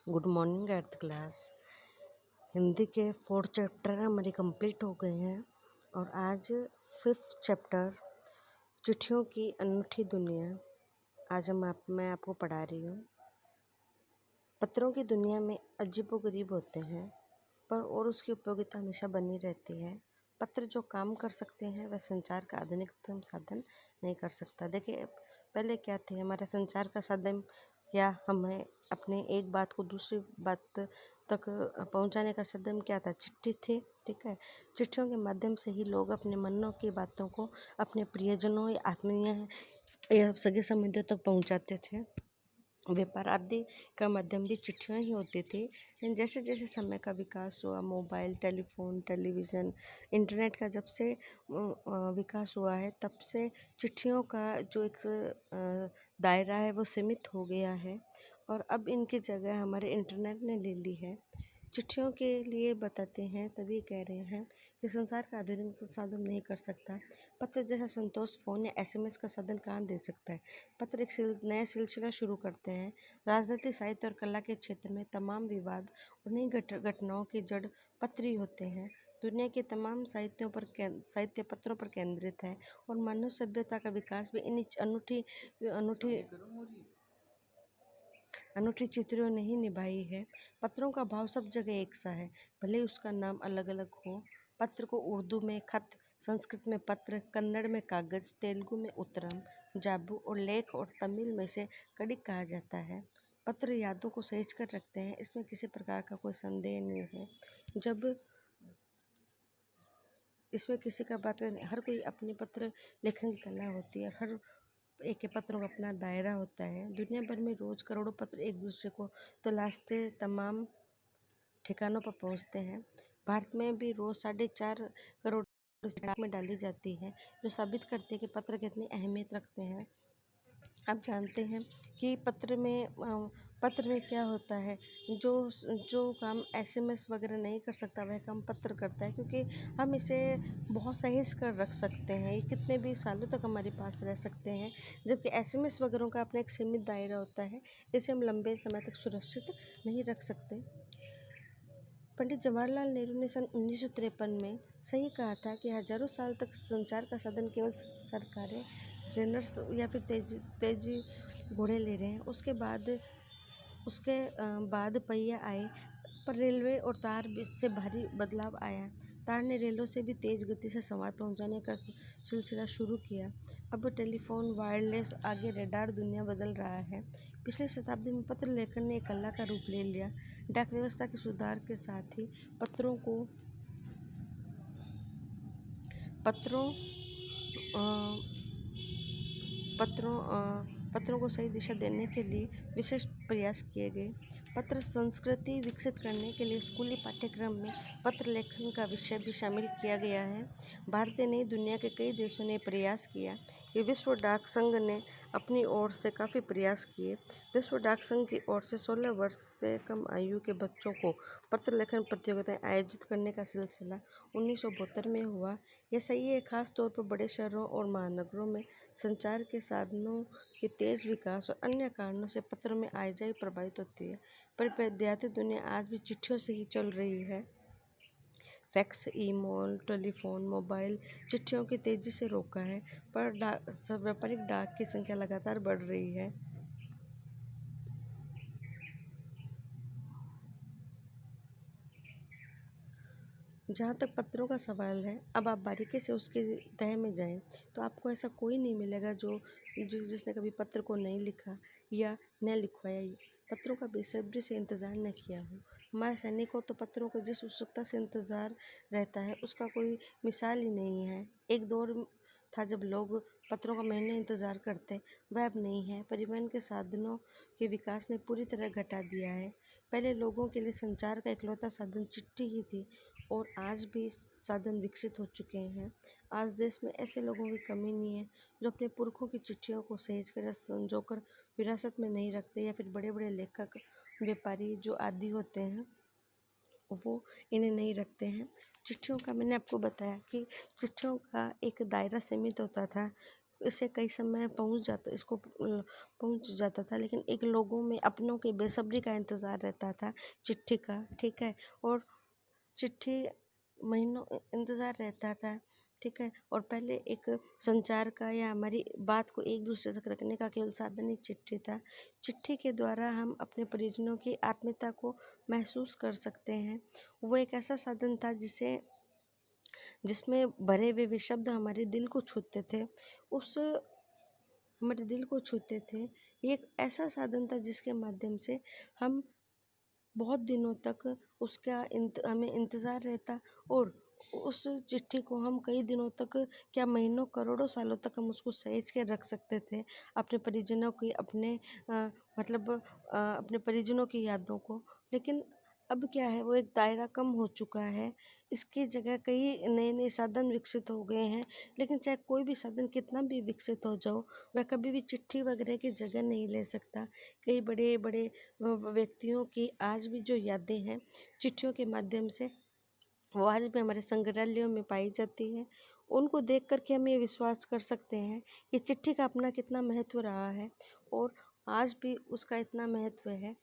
Good morning at class. Hindi के 4 chapter हमारे complete हो गए हैं और आज 5th चैप्टर चिट्ठियों की अनूठी दुनिया आज मैं आपको पढ़ा रही हूँ। पत्रों की दुनिया में अजीबोगरीब होते हैं पर और उसकी उपयोगिता हमेशा बनी रहती है। पत्र जो काम कर सकते हैं वह संचार का आधुनिकतम साधन नहीं कर सकता। देखिए, पहले क्या थे, हमारा संचार का साधन या हमें अपने एक बात को दूसरी बात तक पहुंचाने का साधन क्या था? चिट्ठी थी। ठीक है, चिट्ठियों के माध्यम से ही लोग अपने मनों की बातों को अपने प्रियजनों या आत्मीय या सगे संबंधियों तक पहुंचाते थे। व्यापार आदि का माध्यम भी चिट्ठियाँ ही होती थी। लेकिन जैसे जैसे समय का विकास हुआ, मोबाइल, टेलीफोन, टेलीविज़न, इंटरनेट का जब से विकास हुआ है, तब से चिट्ठियों का जो एक दायरा है वो सीमित हो गया है और अब इनकी जगह हमारे इंटरनेट ने ले ली है। चिट्ठियों के लिए बताते हैं, तभी कह रहे हैं कि संसार का आधुनिक साधन नहीं कर सकता। पत्र जैसा संतोष फ़ोन या एसएमएस का साधन कहाँ दे सकता है। पत्र एक नया सिलसिला शुरू करते हैं। राजनीति, साहित्य और कला के क्षेत्र में तमाम विवाद और नई घटनाओं की जड़ पत्र ही होते हैं। दुनिया के तमाम साहित्य पत्रों पर केंद्रित है और मानव सभ्यता का विकास भी इन अनूठी अनूठी अनूठी चित्रों ने ही निभाई है। पत्रों का भाव सब जगह एक सा है, भले उसका नाम अलग अलग हो। पत्र को उर्दू में खत, संस्कृत में पत्र, कन्नड़ में कागज, तेलुगु में उत्तरम, जाबू और लेख और तमिल में से कड़िक कहा जाता है। पत्र यादों को सहेज कर रखते हैं, इसमें किसी प्रकार का कोई संदेह नहीं है। जब इसमें किसी का बात नहीं, हर कोई अपनी पत्र लेखन की कला होती है। हर एक के पत्रों का अपना दायरा होता है। दुनिया भर में रोज करोड़ों पत्र एक दूसरे को तलाशते तमाम ठिकानों पर पहुंचते हैं। भारत में भी रोज 4.5 करोड़ में डाली जाती है, जो साबित करती है कि पत्र कितनी अहमियत रखते हैं। आप जानते हैं कि पत्र में क्या होता है। जो जो काम एसएमएस वगैरह नहीं कर सकता वह काम पत्र करता है, क्योंकि हम इसे बहुत सहेज कर रख सकते हैं। ये कितने भी सालों तक हमारे पास रह सकते हैं, जबकि एसएमएस वगैरह का अपना एक सीमित दायरा होता है, इसे हम लंबे समय तक सुरक्षित नहीं रख सकते। पंडित जवाहरलाल नेहरू ने सन 1953 में सही कहा था कि हजारों साल तक संचार का साधन केवल सरकारें, रनर्स या फिर तेज घोड़े ले रहे हैं। उसके बाद पहिया आए, पर रेलवे और तार से भारी बदलाव आया। तार ने रेलों से भी तेज गति से संवाद पहुंचाने का सिलसिला शुरू किया। अब टेलीफोन, वायरलेस, आगे रडार, दुनिया बदल रहा है। पिछली शताब्दी में पत्र लेखन ने एक कला का रूप ले लिया। डाक व्यवस्था के सुधार के साथ ही पत्रों को सही दिशा देने के लिए विशेष प्रयास किए गए। पत्र संस्कृति विकसित करने के लिए स्कूली पाठ्यक्रम में पत्र लेखन का विषय भी शामिल किया गया है। भारतीय नहीं, दुनिया के कई देशों ने प्रयास किया कि विश्व डाक संघ ने अपनी ओर से काफ़ी प्रयास किए। विश्व डाक संघ की ओर से 16 वर्ष से कम आयु के बच्चों को पत्र लेखन प्रतियोगिताएं आयोजित करने का सिलसिला 1972 में हुआ। यह सही है, खास तौर पर बड़े शहरों और महानगरों में संचार के साधनों के तेज विकास और अन्य कारणों से पत्रों में आवाजाही प्रभावित होती है। पर विद्यार्थी दुनिया आज भी चिट्ठियों से ही चल रही है। फैक्स, ईमेल, टेलीफोन, मोबाइल चिट्ठियों की तेजी से रोका है, पर व्यापारिक डाक की संख्या लगातार बढ़ रही है। जहाँ तक पत्रों का सवाल है, अब आप बारीकी से उसके तह में जाएं तो आपको ऐसा कोई नहीं मिलेगा जिसने कभी पत्र को नहीं लिखा या न लिखवाया, पत्रों का बेसब्री से इंतज़ार न किया हो। हमारे सैनिकों तो पत्रों को जिस उत्सुकता से इंतज़ार रहता है, उसका कोई मिसाल ही नहीं है। एक दौर था जब लोग पत्रों का महीने इंतज़ार करते, वह अब नहीं है। परिवहन के साधनों के विकास ने पूरी तरह घटा दिया है। पहले लोगों के लिए संचार का इकलौता साधन चिट्ठी ही थी और आज भी साधन विकसित हो चुके हैं। आज देश में ऐसे लोगों की कमी नहीं है जो अपने पुरखों की चिट्ठियों को सहेज कर या संजोकर विरासत में नहीं रखते, या फिर बड़े बड़े लेखक, व्यापारी जो आदि होते हैं वो इन्हें नहीं रखते हैं। चिट्ठियों का मैंने आपको बताया कि चिट्ठियों का एक दायरा सीमित होता था। इसे कई समय पहुंच जाता था, लेकिन एक लोगों में अपनों के बेसब्री का इंतज़ार रहता था चिट्ठी का, ठीक है। और चिट्ठी महीनों इंतज़ार रहता था, ठीक है। और पहले एक संचार का या हमारी बात को एक दूसरे तक रखने का केवल साधन ही चिट्ठी था। चिट्ठी के द्वारा हम अपने परिजनों की आत्मीयता को महसूस कर सकते हैं। वो एक ऐसा साधन था जिसमें भरे हुए शब्द हमारे दिल को छूते थे, उस हमारे दिल को छूते थे। ये एक ऐसा साधन था जिसके माध्यम से हम बहुत दिनों तक हमें इंतज़ार रहता, और उस चिट्ठी को हम कई दिनों तक, क्या महीनों करोड़ों सालों तक हम उसको सहेज के रख सकते थे, अपने परिजनों की अपने परिजनों की यादों को। लेकिन अब क्या है, वो एक दायरा कम हो चुका है। इसकी जगह कई नए नए साधन विकसित हो गए हैं, लेकिन चाहे कोई भी साधन कितना भी विकसित हो जाओ, वह कभी भी चिट्ठी वगैरह की जगह नहीं ले सकता। कई बड़े बड़े व्यक्तियों की आज भी जो यादें हैं चिट्ठियों के माध्यम से, वो आज भी हमारे संग्रहालयों में पाई जाती है। उनको देख कर के हम ये विश्वास कर सकते हैं कि चिट्ठी का अपना कितना महत्व रहा है, और आज भी उसका इतना महत्व है